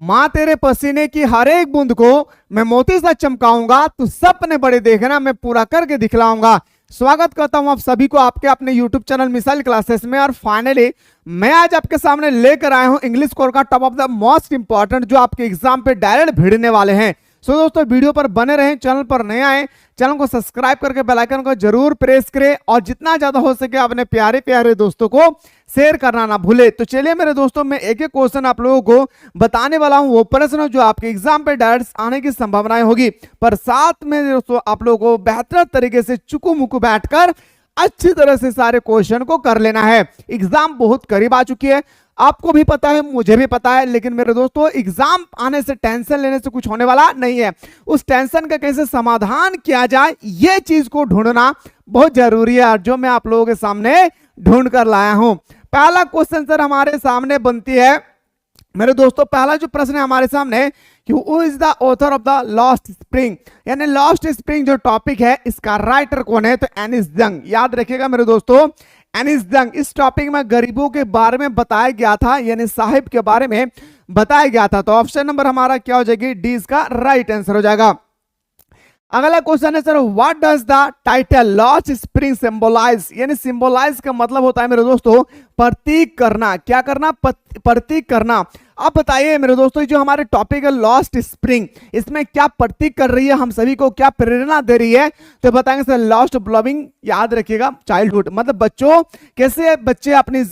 माँ तेरे पसीने की हर एक बूंद को मैं मोती सा चमकाऊंगा, तू सपने बड़े देखना मैं पूरा करके दिखलाऊंगा। स्वागत करता हूं आप सभी को आपके अपने YouTube चैनल मिसाइल क्लासेस में। और फाइनली मैं आज आपके सामने लेकर आया हूं इंग्लिश कोर का top of the most important जो आपके एग्जाम पे डायरेक्ट भिड़ने वाले हैं। सो दोस्तों वीडियो पर बने रहें, चैनल पर नए आए चैनल को सब्सक्राइब करके बेल आइकन को जरूर प्रेस करें और जितना ज्यादा हो सके अपने प्यारे प्यारे दोस्तों को शेयर करना ना भूले। तो चलिए मेरे दोस्तों, मैं एक एक क्वेश्चन आप लोगों को बताने वाला हूं, वो प्रश्न जो आपके एग्जाम पे डायरेक्ट आने की संभावनाएं होगी, पर साथ में दोस्तों आप लोगों को बेहतर तरीके से चुकू मुकू बैठकर अच्छी तरह से सारे क्वेश्चन को कर लेना है। एग्जाम बहुत करीब आ चुकी है, आपको भी पता है, मुझे भी पता है, लेकिन मेरे दोस्तों एग्जाम आने से टेंशन लेने से कुछ होने वाला नहीं है। उस टेंशन का कैसे समाधान किया जाए ये चीज को ढूंढना बहुत जरूरी है, और जो मैं आप लोगों के सामने ढूंढ कर लाया हूं। पहला क्वेश्चन सर हमारे सामने बनती है मेरे दोस्तों, पहला जो प्रश्न है हमारे सामने कि who is the author of the lost spring, यानी लॉस्ट स्प्रिंग जो टॉपिक है इसका राइटर कौन है, तो एनिस जंग। याद रखिएगा मेरे दोस्तों, एनिस जंग। इस टॉपिक में गरीबों के बारे में बताया गया था, यानी साहिब के बारे में बताया गया था। तो ऑप्शन नंबर हमारा क्या हो जाएगी, डी इसका राइट आंसर हो जाएगा। अगला क्वेश्चन है sir, what does the title lost spring symbolise, यानी सिंबलाइज का मतलब होता है मेरे दोस्तों प्रतीक करना। क्या करना, प्रतीक करना। अब बताइए मेरे दोस्तों, जो हमारे टॉपिक है लॉस्ट स्प्रिंग, इसमें क्या प्रतीक कर रही है, हम सभी को क्या प्रेरणा दे रही है, तो बताएंगे सर लॉस्ट ब्लॉविंग। याद रखिएगा चाइल्डहुड, मतलब बच्चों कैसे बच्चे अपनी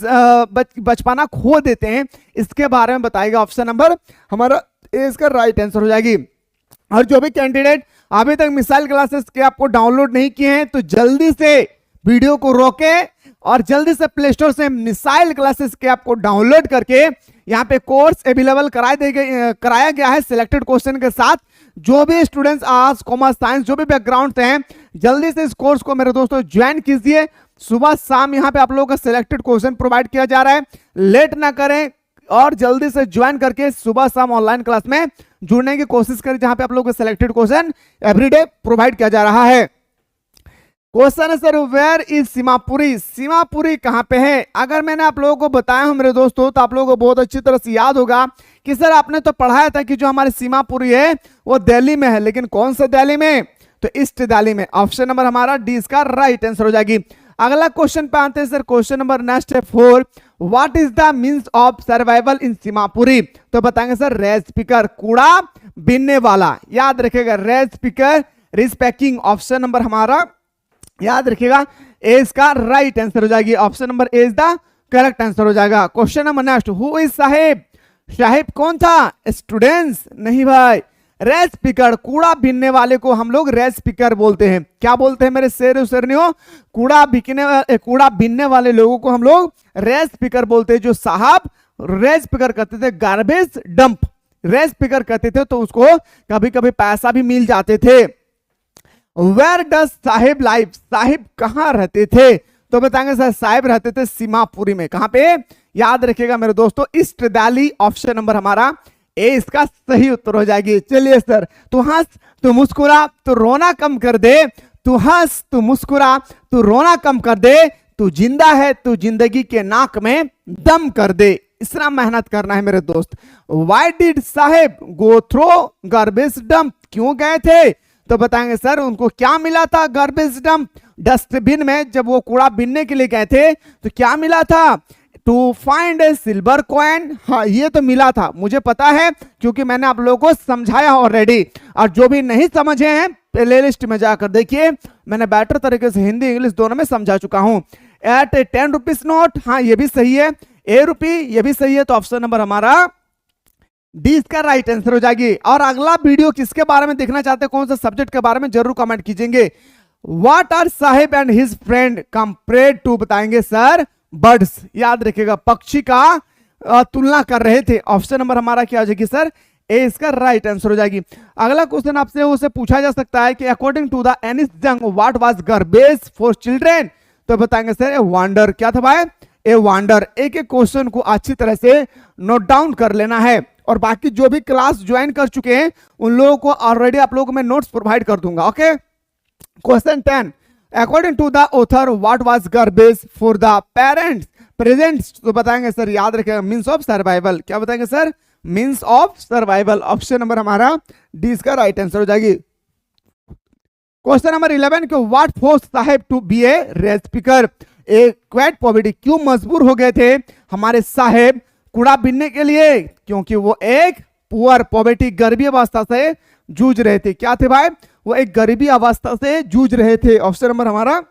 बचपना खो देते हैं, इसके बारे में बताएगा। ऑप्शन नंबर हमारा इसका राइट आंसर हो जाएगी। और जो भी कैंडिडेट अभी तक मिसाइल क्लासेस के आपको डाउनलोड नहीं किए हैं तो जल्दी से वीडियो को रोकें और जल्दी से प्ले स्टोर से मिसाइल क्लासेस के आपको डाउनलोड करके यहाँ पे कोर्स अवेलेबल कराया गया है सिलेक्टेड क्वेश्चन के साथ। जो भी स्टूडेंट्स आर्ट्स कॉमर्स साइंस जो भी बैकग्राउंड से हैं, जल्दी से इस कोर्स को मेरे दोस्तों ज्वाइन कीजिए। सुबह शाम यहाँ पे आप लोगों का सिलेक्टेड क्वेश्चन प्रोवाइड किया जा रहा है, लेट ना करें और जल्दी से ज्वाइन करके सुबह शाम ऑनलाइन क्लास में जुड़ने की कोशिश करें, जहां पे आप लोगों को सिलेक्टेड क्वेश्चन एवरीडे प्रोवाइड किया जा रहा है। क्वेश्चन है sir, where is Seemapuri, Seemapuri कहां पे है। अगर मैंने आप लोगों को बताया हूं मेरे दोस्तों, तो आप लोगों को बहुत अच्छी तरह से याद होगा कि सर आपने तो पढ़ाया था कि जो हमारी सीमापुरी है वो दिल्ली में है, लेकिन कौन सा दिल्ली में, तो ईस्ट दिल्ली में। ऑप्शन नंबर हमारा डी इसका राइट आंसर हो जाएगी। अगला क्वेश्चन पे आते हैं सर, क्वेश्चन नंबर नेक्स्ट है 4, what is the means of survival इन सीमापुरी, तो बताएंगे सर रेज पिकर, कूड़ा बीनने वाला। याद रखिएगा रेज पिकर रिस्पैकिंग। ऑप्शन नंबर हमारा याद रखिएगा ए इसका राइट आंसर हो जाएगी। Option number A is the correct answer हो जाएगा। Question number next, who is Sahib, Sahib कौन था, स्टूडेंट्स नहीं भाई, रेस पिकर, कूड़ा बीनने वाले को हम लोग रेस पिकर बोलते हैं। क्या बोलते हैं मेरे शेर शेरनियों, कूड़ा बीनने वाले लोगों को हम लोग रेस पिकर बोलते हैं। जो साहब रेस पिकर करते थे, गार्बेज डंप रेस पिकर करते थे, तो उसको कभी कभी पैसा भी मिल जाते थे। Where does Saheb live, Saheb कहां रहते थे, तो बताएंगे सर साहिब रहते थे सीमापुरी में। कहां पे, याद रखिएगा मेरे दोस्तों ईस्ट दिल्ली। ऑप्शन नंबर हमारा ए इसका सही उत्तर हो जाएगी। चलिए सर, तू हंस तू मुस्कुरा तू रोना कम कर दे, तू हंस तू मुस्कुरा तू रोना कम कर दे, तू जिंदा है तू जिंदगी के नाक में दम कर दे। इतना मेहनत करना है मेरे दोस्त। Why did Saheb go through garbage dump, क्यों गए थे, तो बताएंगे सर उनको क्या मिला था गार्बेज डंप, डस्टबिन में जब वो कूड़ा बीनने के लिए गए थे तो क्या मिला था, to find a silver coin. हाँ ये तो मिला था, मुझे पता है क्योंकि मैंने आप लोगों को समझाया ऑलरेडी। और जो भी नहीं समझे हैं प्ले लिस्ट में जाकर देखिए, मैंने बेटर तरीके से हिंदी इंग्लिश दोनों में समझा चुका हूं। एट ए 10 रुपीज नोट, हाँ ये भी सही है, ए रुपी ये भी सही है। तो ऑप्शन नंबर हमारा डी इसका राइट आंसर हो जाएगी। और अगला वीडियो किसके बारे में देखना चाहते हैं, कौन सा सब्जेक्ट के बारे में, जरूर कमेंट कीजिएंगे। What are Saheb and his friend compared to, बताएंगे सर बर्ड्स। याद रखिएगा पक्षी का तुलना कर रहे थे। ऑप्शन नंबर हमारा क्या हो जाएगी सर ए इसका राइट आंसर हो जाएगी। अगला क्वेश्चन आपसे उसे पूछा जा सकता है कि अकॉर्डिंग टू द एनिस जंग what was garbage for children, तो बताएंगे सर ए वंडर। क्या था भाई, ए वंडर। एक एक क्वेश्चन को अच्छी तरह से नोट डाउन कर लेना है, और बाकी जो भी क्लास ज्वाइन कर चुके हैं उन लोगों को ऑलरेडी आप लोगों को मैं नोट्स प्रोवाइड कर दूंगा। Okay, question 10, according to the author what was garbage for the parents presents, तो बताएंगे सर याद रखिएगा मींस ऑफ सर्वाइवल। क्या बताएंगे sir, means of survival. Option number हमारा डी इसका राइट आंसर हो जाएगी। क्वेश्चन नंबर 11 के what forces Saheb to be a rag picker, acute poverty, क्यों मजबूर हो गए थे हमारे साहेब कूड़ा बीनने के लिए? क्योंकि वो एक पुअर पॉवर्टी गरीबी अवस्था से जूझ रहे थे। क्या थे भाई? वो एक गरीबी अवस्था से जूझ रहे थे। ऑप्शन नंबर हमारा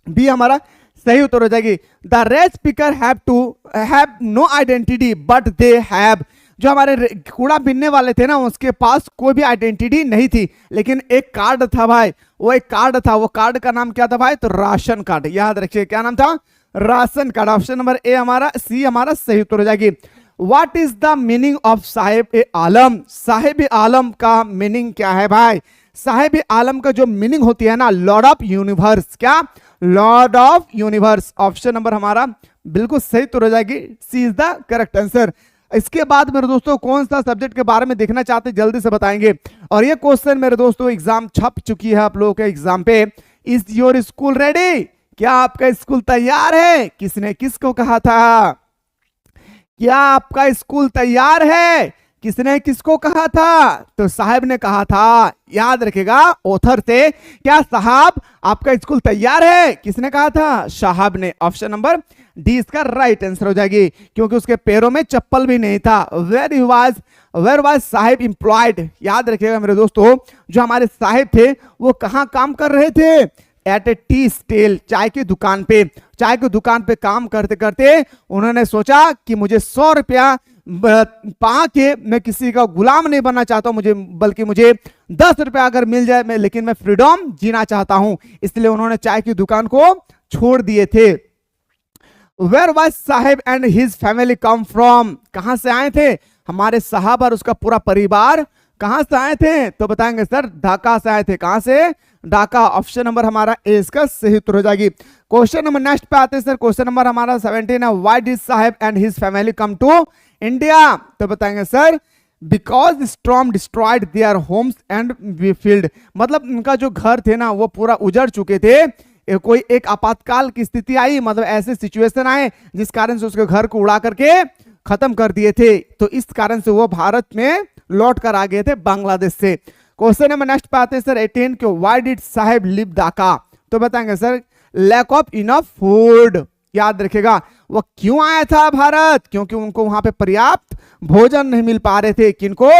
बी हमारा सही उत्तर हो जाएगी। The red speaker have no identity but they have, जो हमारे कूड़ा बीनने वाले थे ना उसके पास कोई भी आइडेंटिटी नहीं थी, लेकिन एक कार्ड था भाई, वो एक कार्ड था। वो कार्ड का नाम क्या था भाई? तो राशन कार्ड। याद रखिए क्या नाम था? Ration card. Option number A हमारा सी हमारा सही उत्तर हो जाएगी। What is the meaning of Saheb ए आलम, साहिब ए आलम का मीनिंग क्या है भाई? साहिब ए आलम का जो मीनिंग होती है ना, लॉर्ड ऑफ यूनिवर्स। क्या? Lord of universe. Option number हमारा बिल्कुल सही उत्तर हो जाएगी, सी इज द करेक्ट आंसर। इसके बाद मेरे दोस्तों कौन सा सब्जेक्ट के बारे में देखना चाहते हैं जल्दी से बताएंगे। और ये क्वेश्चन मेरे दोस्तों एग्जाम छप चुकी है आप लोगों के एग्जाम पे। इज योर स्कूल रेडी, क्या आपका स्कूल तैयार है? किसने किसको कहा था? क्या आपका स्कूल तैयार है? किसने किसको कहा था? तो साहब ने कहा था। याद रखेगा ऑथर से, क्या साहब आपका स्कूल तैयार है? किसने कहा था? साहब ने। ऑप्शन नंबर डी इसका राइट आंसर हो जाएगी, क्योंकि उसके पैरों में चप्पल भी नहीं था। Where was Saheb employed. याद रखिएगा मेरे दोस्तों, जो हमारे साहिब थे वो कहां काम कर रहे थे? एट ए टी स्टेल, चाय की दुकान पे। चाय की दुकान पे काम करते करते उन्होंने सोचा कि मुझे 100 रुपया पा के मैं किसी का गुलाम नहीं बनना चाहता हूं, बल्कि मुझे 10 रुपया अगर मिल जाए लेकिन मैं फ्रीडम जीना चाहता हूं। इसलिए उन्होंने चाय की दुकान को छोड़ दिए थे। Where was Saheb and his family come from, कहां से आए थे हमारे साहब और उसका पूरा परिवार? कहां से आए थे? तो बताएंगे सर ढाका से आए थे। कहां से? ढाका। ऑप्शन नंबर हमारा ए इसका सही उत्तर हो जाएगी। क्वेश्चन नंबर नेक्स्ट पे आते हैं सर। क्वेश्चन नंबर हमारा 17 है। Why did Saheb and his family come to India? तो बताएंगे sir because storm destroyed their homes and field, मतलब उनका जो घर थे ना वो पूरा उजड़ चुके थे। कोई एक आपातकाल की स्थिति आई, मतलब ऐसे सिचुएशन आए जिस कारण से उसके घर को उड़ा करके खत्म कर दिए थे। तो इस कारण से वो भारत में लौट कर आ गए थे बांग्लादेश से। क्वेश्चन नंबर नेक्स्ट पे आते हैं सर 18 के why did Saheb leave Dhaka? तो बताएंगे sir lack of enough food. याद रखेगा वो क्यों आया था भारत? क्योंकि उनको वहां पे पर्याप्त भोजन नहीं मिल पा रहे थे। किनको?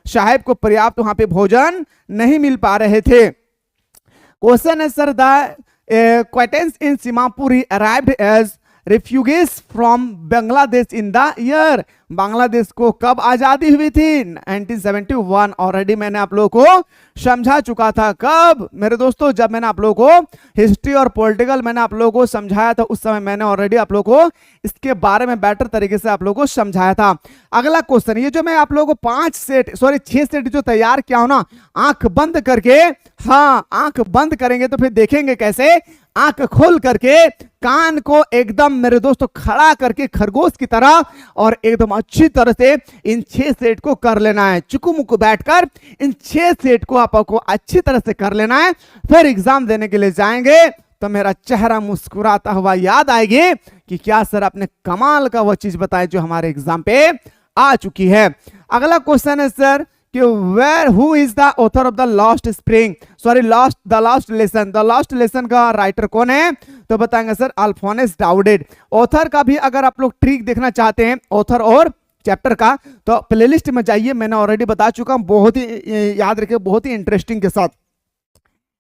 साहिब को पर्याप्त वहां पे भोजन नहीं मिल पा रहे थे। क्वेश्चन है सर द क्वेटेंस in Seemapuri arrived as refugees from Bangladesh in the year, Bangladesh को कब आजादी हुई थी? 1971। ऑलरेडी मैंने आप लोगों को समझा चुका था। कब मेरे दोस्तों? जब मैंने आप लोगों को हिस्ट्री और पॉलिटिकल मैंने आप लोगों को समझाया था, उस समय मैंने ऑलरेडी आप लोगों को इसके बारे में बेटर तरीके से आप लोगों को समझाया था। अगला क्वेश्चन, ये जो मैं आप लोगों को 6 सेट जो तैयार किया हूं ना, आंख बंद करके, हाँ आंख बंद करेंगे तो फिर देखेंगे कैसे, आंख खोल करके कान को एकदम मेरे दोस्तों खड़ा करके खरगोश की तरह और एकदम अच्छी तरह से इन 6 सेट को कर लेना है। चुकू बैठकर इन 6 सेट को आपको अच्छी तरह से कर लेना है। फिर एग्जाम देने के लिए जाएंगे तो मेरा चेहरा मुस्कुराता हुआ याद आएगी कि क्या सर आपने कमाल का वो चीज बताई जो हमारे एग्जाम पे आ चुकी है। अगला क्वेश्चन है सर कि where who is the author of the last spring, sorry the last lesson, the last lesson का राइटर कौन है? तो बताएंगे सर अल्फोंस डाउडेड। ऑथर का भी अगर आप लोग ट्रिक देखना चाहते हैं ऑथर और चैप्टर का, तो प्लेलिस्ट में जाइए, मैंने ऑलरेडी बता चुका हूं, बहुत ही याद रखिए, बहुत ही इंटरेस्टिंग के साथ।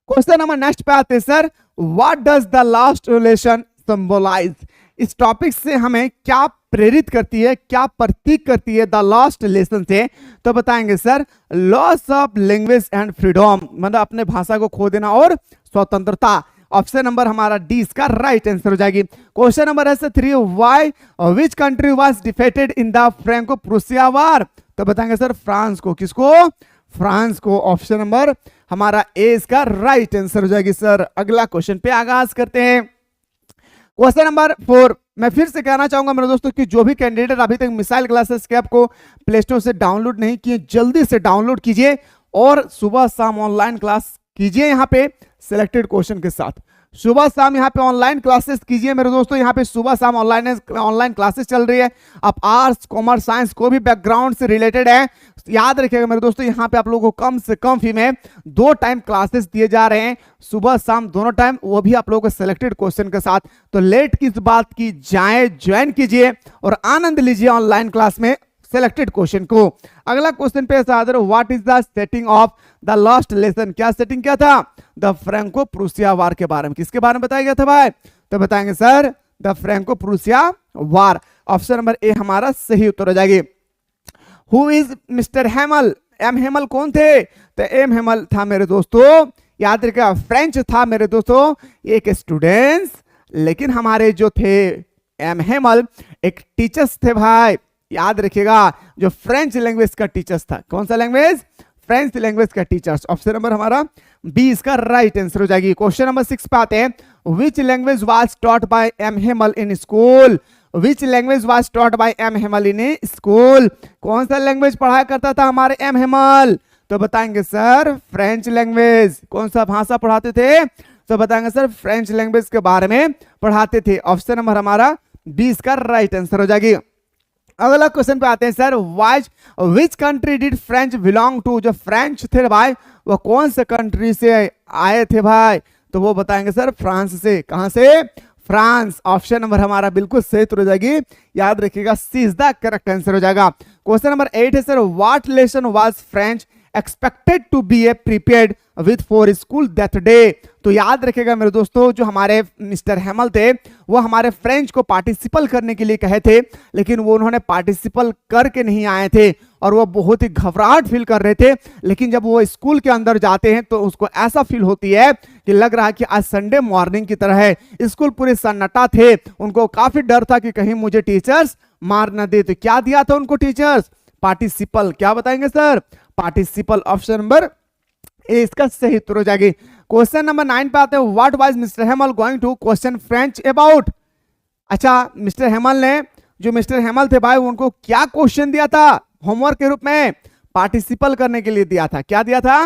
क्वेश्चन नंबर नेक्स्ट पे आते हैं sir what does the last relation symbolise, इस टॉपिक से हमें क्या प्रेरित करती है, क्या प्रतीक करती है द लास्ट लेसन से? तो बताएंगे sir loss of language and freedom, मतलब अपने भाषा को खो देना और स्वतंत्रता। ऑप्शन नंबर हमारा डी इसका राइट आंसर हो जाएगी। क्वेश्चन नंबर है 3 why which country was defeated in the Franco Prussia war? तो बताएंगे सर फ्रांस को। किसको? फ्रांस को। ऑप्शन नंबर हमारा ए इसका राइट आंसर हो जाएगी सर। अगला क्वेश्चन पे आगाज करते हैं। क्वेश्चन नंबर 4, मैं फिर से कहना चाहूंगा मेरे दोस्तों कि जो भी कैंडिडेट अभी तक मिसाइल क्लासेस के ऐप को प्ले स्टोर से डाउनलोड नहीं किए, जल्दी से डाउनलोड कीजिए और सुबह शाम ऑनलाइन क्लास कीजिए यहाँ पे सिलेक्टेड क्वेश्चन के साथ। सुबह शाम यहाँ पे ऑनलाइन क्लासेस कीजिए मेरे दोस्तों। यहाँ पे सुबह शाम ऑनलाइन क्लासेस चल रही है। आप आर्ट्स कॉमर्स साइंस को भी बैकग्राउंड से रिलेटेड है, याद रखिएगा मेरे दोस्तों, यहाँ पे आप लोगों को कम से कम फी में 2 टाइम क्लासेस दिए जा रहे हैं, सुबह शाम दोनों टाइम, वो भी आप लोगों को सिलेक्टेड क्वेश्चन के साथ। तो लेट किस बात की, जाए ज्वाइन कीजिए और आनंद लीजिए ऑनलाइन क्लास में सिलेक्टेड क्वेश्चन को। अगला क्वेश्चन पे what is the setting of the last lesson, क्या सेटिंग क्या था? द फ्रैंको प्रूसिया वार के बारे में। किसके बारे में बताया गया था भाई? तो बताएंगे sir the Franco Prussia war. Option number A हमारा सही उत्तर हो जाएगी। Who is mister Hemal, M Hemal कौन थे? तो एम हेमल था मेरे दोस्तों, याद रखिएगा, फ्रेंच था मेरे दोस्तों, एक स्टूडेंट्स, लेकिन हमारे जो थे एम हेमल एक टीचर्स थे भाई, याद रखिएगा, जो फ्रेंच लैंग्वेज का टीचर्स था। कौन सा लैंग्वेज? फ्रेंच लैंग्वेज का टीचर्स। ऑप्शन नंबर हमारा बी इसका राइट आंसर हो जाएगी। क्वेश्चन नंबर 6 पे आते हैं। Which language was taught by M Hamel in school? Which language was taught by M Hamel in school? कौन सा लैंग्वेज पढ़ाया करता था हमारे एम हेमल? तो बताएंगे सर फ्रेंच लैंग्वेज। कौन सा भाषा पढ़ाते थे? तो बताएंगे सर फ्रेंच लैंग्वेज के बारे में पढ़ाते थे। ऑप्शन नंबर हमारा बी इसका राइट आंसर हो जाएगी। अगला क्वेश्चन पे आते हैं sir, which country did Franz belong to? जो फ्रेंच थे भाई वो कौन से कंट्री से आए थे भाई? तो वो बताएंगे सर फ्रांस से। कहां से? फ्रांस। ऑप्शन नंबर हमारा बिल्कुल सही उत्तर हो जाएगी, याद रखिएगा, C is the correct answer हो जाएगा। क्वेश्चन नंबर 8 है sir, what lesson was Franz expected to be a prepared with for school that day? तो याद रखिएगा मेरे दोस्तों, जो हमारे मिस्टर हेमल थे वो हमारे फ्रेंच को पार्टिसिपल करने के लिए कहे थे, लेकिन वो उन्होंने पार्टिसिपल करके नहीं आए थे और वो बहुत ही घबराहट फील कर रहे थे। लेकिन जब वो स्कूल के अंदर जाते हैं तो उसको ऐसा फील होती है कि लग रहा है कि आज संडे मॉर्निंग की तरह है। स्कूल पूरे सन्नाटा थे, उनको काफी डर था कि कहीं मुझे टीचर्स मार न दे। तो क्या दिया था उनको टीचर्स? पार्टिसिपल। क्या बताएंगे सर? पार्टिसिपल। ऑप्शन नंबर ए इसका सही उत्तर हो जाएगी। क्वेश्चन नंबर 9 पे आते हैं। What was mister Hamel going to question French about? अच्छा, मिस्टर हेमल ने, जो मिस्टर हेमल थे भाई, उनको क्या क्वेश्चन दिया था होमवर्क के रूप में? पार्टिसिपल करने के लिए दिया था। क्या दिया था?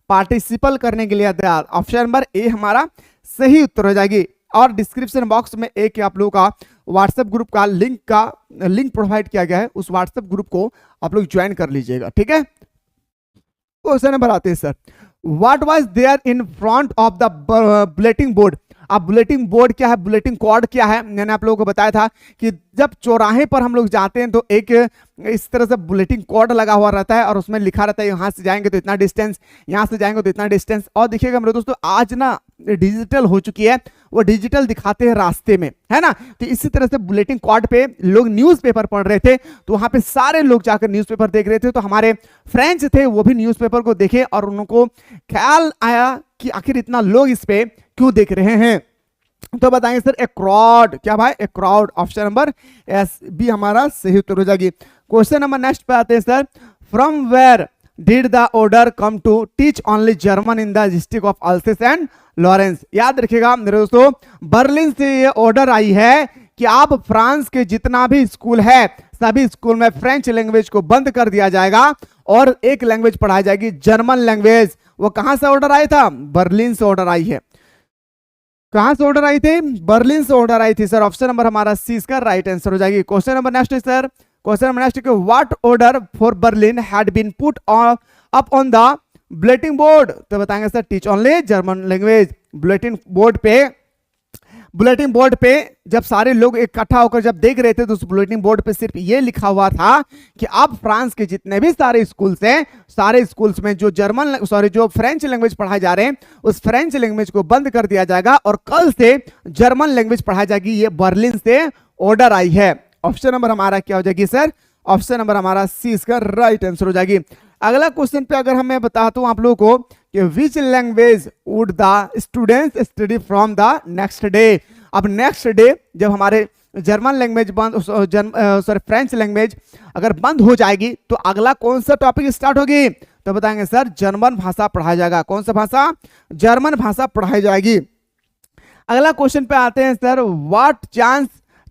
पार्टिसिपल करने के लिए दिया। ऑप्शन नंबर ए हमारा सही उत्तर हो जाएगी। और डिस्क्रिप्शन बॉक्स में एक आप लोगों का व्हाट्सएप ग्रुप का लिंक प्रोवाइड किया गया है, उस व्हाट्सएप ग्रुप को आप लोग ज्वाइन कर लीजिएगा, ठीक है। क्वेश्चन नंबर आते हैं sir, what was there in front of the bulletin board? अब बुलेटिन बोर्ड क्या है, बुलेटिन कॉर्ड क्या है, मैंने आप लोगों को बताया था कि जब चौराहे पर हम लोग जाते हैं तो एक इस तरह से बुलेटिन कॉर्ड लगा हुआ रहता है और उसमें लिखा रहता है यहाँ से जाएंगे तो इतना डिस्टेंस, यहाँ से जाएंगे तो इतना डिस्टेंस। और देखिएगा मेरे दोस्तों, आज ना डिजिटल हो चुकी है, वो डिजिटल दिखाते हैं रास्ते में, है ना। तो इसी तरह से बुलेटिन कॉर्ड पे लोग न्यूज़पेपर पढ़ रहे थे, तो वहां पे सारे लोग जाकर न्यूज़पेपर देख रहे थे। तो हमारे फ्रेंड्स थे वो भी न्यूज़पेपर को देखे और उनको ख्याल आया कि आखिर इतना लोग इस पे क्यों देख रहे हैं। तो बताएंगे सर ए क्राउड। क्या भाई? A crowd. Option number as B हमारा सही उत्तर हो जाएगी। क्वेश्चन नंबर नेक्स्ट पे आते हैं sir, from where did the order come to teach only German in the district of Alsace and Lorraine? याद रखिएगा मेरे दोस्तों, बर्लिन से ये ऑर्डर आई है कि आप फ्रांस के जितना भी स्कूल है सभी स्कूल में फ्रेंच लैंग्वेज को बंद कर दिया जाएगा और एक लैंग्वेज पढ़ाई जाएगी, जर्मन लैंग्वेज। वो कहां से ऑर्डर आया था? बर्लिन से ऑर्डर आई है। कहां से ऑर्डर आई थी? बर्लिन से ऑर्डर आई थी सर। ऑप्शन नंबर हमारा सी इसका राइट आंसर हो जाएगी। क्वेश्चन नंबर नेक्स्ट है सर, क्वेश्चन नंबर नेक्स्ट है, what order for Berlin had been put up on the bulletin board? तो बताएंगे sir teach only German language. Bulletin board पे जब सारे लोग इकट्ठा होकर जब देख रहे थे तो उस बुलेटिन बोर्ड पे सिर्फ ये लिखा हुआ था कि अब फ्रांस के जितने भी सारे स्कूल्स हैं, सारे स्कूल्स में जो जो फ्रेंच लैंग्वेज पढ़ाए जा रहे हैं उस फ्रेंच लैंग्वेज को बंद कर दिया जाएगा और कल से जर्मन लैंग्वेज पढ़ाई जाएगी। ये बर्लिन से ऑर्डर आई है। ऑप्शन नंबर हमारा क्या हो जाएगी सर? ऑप्शन नंबर हमारा सी इसका राइट आंसर हो जाएगी। अगला क्वेश्चन पे अगर मैं बताता हूं आप लोगों को कि which language would the students study from the next day? अब नेक्स्ट डे जब हमारे जर्मन लैंग्वेज फ्रेंच लैंग्वेज अगर बंद हो जाएगी तो अगला कौन सा टॉपिक स्टार्ट होगी? तो बताएंगे सर जर्मन भाषा पढ़ाया जाएगा। कौन सा भाषा? जर्मन भाषा पढ़ाई जाएगी। अगला क्वेश्चन पे आते हैं sir, what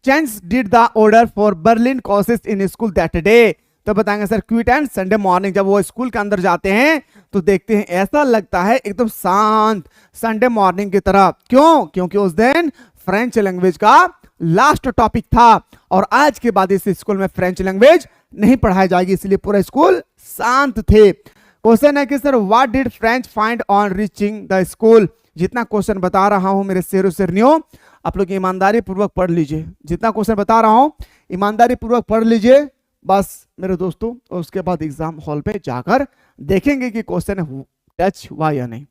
change did the order for Berlin courses in school that day? तो बताएंगे sir quit and Sunday morning. जब वो स्कूल के अंदर जाते हैं तो देखते हैं ऐसा लगता है एकदम शांत संडे मॉर्निंग की तरह। क्यों? क्योंकि उस दिन फ्रेंच लैंग्वेज का लास्ट टॉपिक था और आज के बाद इस स्कूल में फ्रेंच लैंग्वेज नहीं पढ़ाई जाएगी, इसलिए पूरा स्कूल शांत थे। क्वेश्चन है कि sir what did French find on reaching the school. जितना क्वेश्चन बता रहा हूं मेरे शेरों शेरनियों, आप लोग ईमानदारी पूर्वक पढ़ लीजिए। जितना क्वेश्चन बता रहा हूं ईमानदारी पूर्वक पढ़ लीजिए बस मेरे दोस्तों, और उसके बाद एग्जाम हॉल पे जाकर देखेंगे कि क्वेश्चन टच हुआ या नहीं।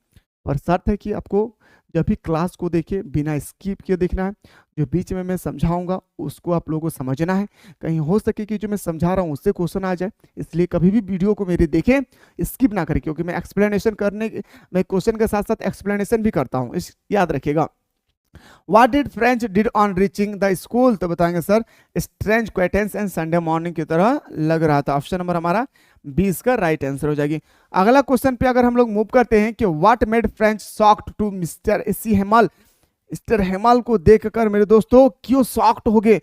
पर शर्त है कि आपको जब भी क्लास को देखिए बिना स्किप किए देखना है। जो बीच में मैं समझाऊंगा उसको आप लोगों को समझना है, कहीं हो सके कि जो मैं समझा रहा हूँ उससे क्वेश्चन आ जाए। इसलिए कभी भी वीडियो को मेरे देखें, स्किप ना करें, क्योंकि मैं एक्सप्लेनेशन मैं क्वेश्चन के साथ साथ एक्सप्लेनेशन भी करता हूँ, इस याद रखिएगा। What did French did on reaching the school? तो बताएंगे sir strange quietness and Sunday morning की तरह लग रहा था। ऑप्शन नंबर हमारा 20 का राइट आंसर हो जाएगी। अगला क्वेश्चन पे अगर हम लोग मूव करते हैं कि what made French shocked to mister C Hamel. Mister Hamel को देखकर मेरे दोस्तों क्यों शॉक्ड हो गए,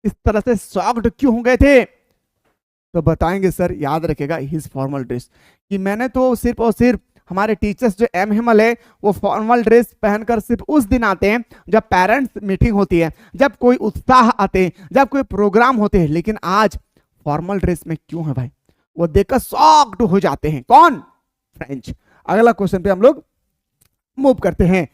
इस तरह से शॉक्ड क्यों हो गए थे? तो बताएंगे सर याद रखेगा हिज फॉर्मल ड्रेस, कि मैंने तो सिर्फ और सिर्फ हमारे टीचर्स जो एम हेमल है वो फॉर्मल ड्रेस पहनकर सिर्फ उस दिन आते हैं जब पेरेंट्स मीटिंग होती है, जब कोई उत्साह आते हैं, जब कोई प्रोग्राम होते हैं, लेकिन आज फॉर्मल ड्रेस में क्यों है भाई? वो देखकर शॉक्ड हो जाते हैं। कौन? फ्रेंच। अगला क्वेश्चन पे हम लोग मूव करते हैं।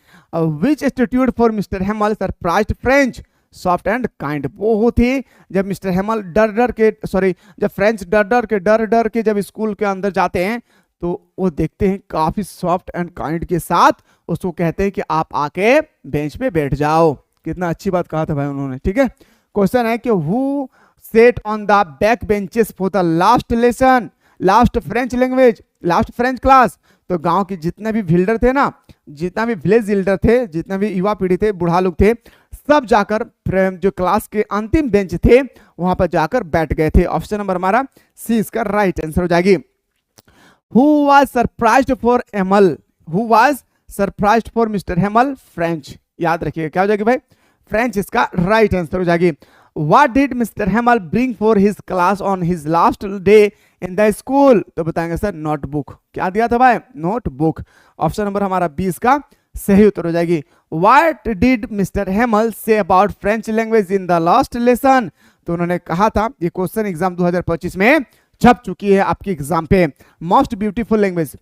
Which attitude for mister Hamel surprised French soft and kind. बहुत ही जब मिस्टर हेमल जब फ्रेंच डर के जब स्कूल के अंदर जाते हैं तो वो देखते हैं काफी सॉफ्ट एंड काइंड के साथ उसको कहते हैं कि आप आके बेंच पे बैठ जाओ। कितना अच्छी बात कहा था भाई उन्होंने, ठीक है। क्वेश्चन है कि who set on the back benches for the last lesson, last French language, last French class. तो गांव के जितने भी बिल्डर थे ना, जितना भी विलेज बिल्डर थे, जितने भी युवा पीढ़ी थे, बूढ़ा लोग थे, सब जाकर जो क्लास के अंतिम बेंच थे वहां पर जाकर बैठ गए थे। ऑप्शन नंबर हमारा सी इसका राइट आंसर हो जाएगी। Who was surprised for Hamel? Who was surprised for Mr. Hamel? French। याद रखिएगा क्या हो जाएगी भाई? फ्रेंच इसका राइट आंसर हो जाएगी। What did Mr. Hamel bring for his class on his last day in the school? तो बताएंगे सर नोटबुक। क्या दिया था भाई? नोटबुक। ऑप्शन नंबर हमारा 20 का सही उत्तर हो जाएगी। What did Mr. Hamel say about French language in the last lesson? तो उन्होंने कहा था, ये क्वेश्चन एग्जाम 2025 में छप चुकी है आपकी एग्जाम पे। Most beautiful language,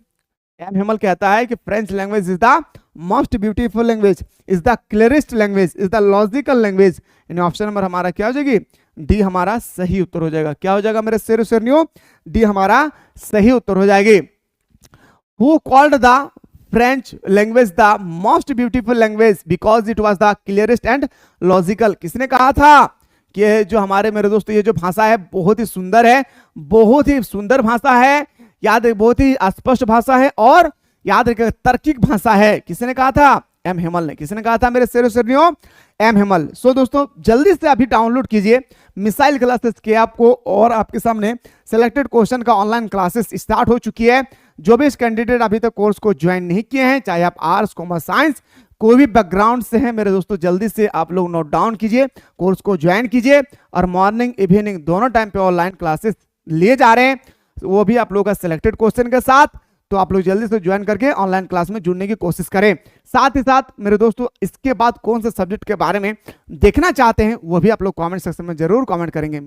M Hemal कहता है कि French language is the most beautiful language, is the clearest language, is the logical language. यानी ऑप्शन नंबर हमारा क्या हो जाएगी? डी हमारा सही उत्तर हो जाएगा। क्या हो जाएगा मेरे शेरों शेरनियों? डी हमारा सही उत्तर हो जाएगी। Who called the French language the most beautiful language because it was the clearest and logical. किसने कहा था कि जो हमारे मेरे दोस्तों ये जो भाषा है बहुत ही सुंदर है, बहुत ही सुंदर भाषा है, याद है बहुत ही स्पष्ट भाषा है और याद रखिएगा तार्किक भाषा है। किसने कहा था? एम हेमल ने। किसने कहा था मेरे शेरों शेरनियों? एम हेमल। सो दोस्तों जल्दी से अभी डाउनलोड कीजिए मिसाइल क्लासेस के आपको, और आपके सामने सिलेक्टेड क्वेश्चन का ऑनलाइन क्लासेस स्टार्ट हो चुकी है। जो भी इस कैंडिडेट अभी तक कोर्स को ज्वाइन नहीं किए हैं, चाहे आप आर्ट्स कॉमर्स साइंस कोई भी बैकग्राउंड से है मेरे दोस्तों, जल्दी से आप लोग नोट डाउन कीजिए, कोर्स को ज्वाइन कीजिए। और मॉर्निंग इवनिंग दोनों टाइम पे ऑनलाइन क्लासेस लिए जा रहे हैं, वो भी आप लोगों का सिलेक्टेड क्वेश्चन के साथ। तो आप लोग जल्दी से ज्वाइन करके ऑनलाइन क्लास में जुड़ने की कोशिश करें। साथ ही साथ मेरे दोस्तों इसके बाद कौन से सब्जेक्ट के बारे में देखना चाहते हैं वो भी आप लोग कमेंट सेक्शन में जरूर कमेंट करेंगे।